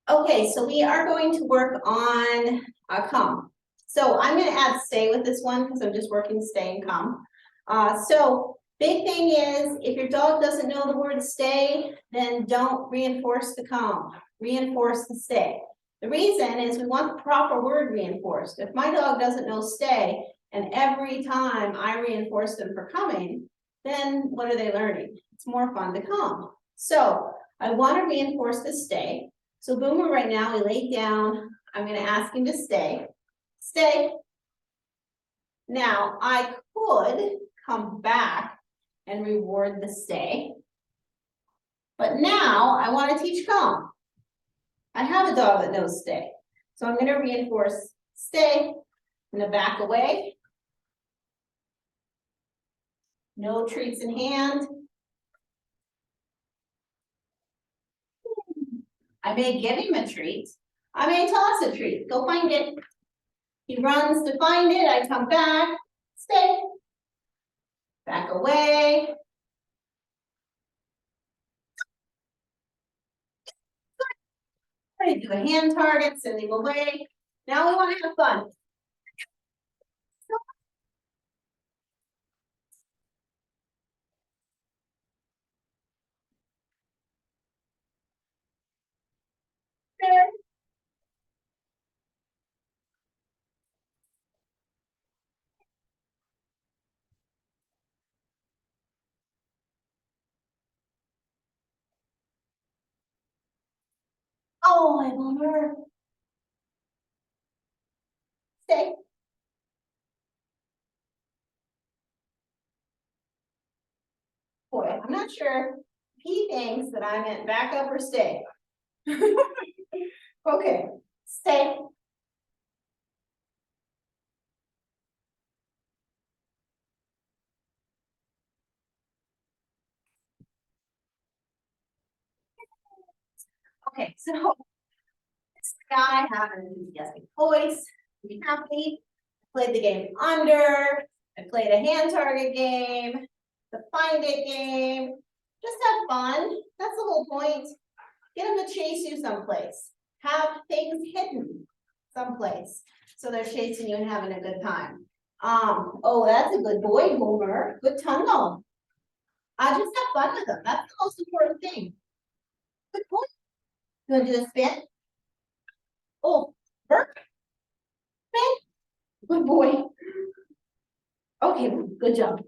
Okay, so we are going to work on come. So I'm gonna add stay with this one because I'm just working stay and come. So big thing is if your dog doesn't know the word stay, then don't reinforce the come, reinforce the stay. The reason is we want the proper word reinforced. If my dog doesn't know stay and every time I reinforce them for coming, then what are they learning? It's more fun to come. So I want to reinforce the stay. So Boomer right now, he laid down. I'm going to ask him to stay. Stay. Now I could come back and reward the stay. But now I want to teach come. I have a dog that knows stay. So I'm going to reinforce stay. I'm going to back away. No treats in hand. I may give him a treat. I may toss a treat. Go find it. He runs to find it. I come back. Stay. Back away. Try to do a hand target, send him away. Now we want to have fun. There. Oh, I Boomer. Stay. Boy, I'm not sure if he thinks that I meant back up or stay. Okay, stay. Okay, so this guy has an enthusiastic voice. Be happy. Played the game under. I played a hand target game, the find it game. Just have fun. That's the whole point. Get them to chase you someplace. Have things hidden someplace. So they're chasing you and having a good time. Oh, that's a good boy, Boomer. Good tunnel. I just have fun with them. That's the most important thing. Good boy. You want to do the spin? Oh, work. Spin. Good boy. Okay, good job.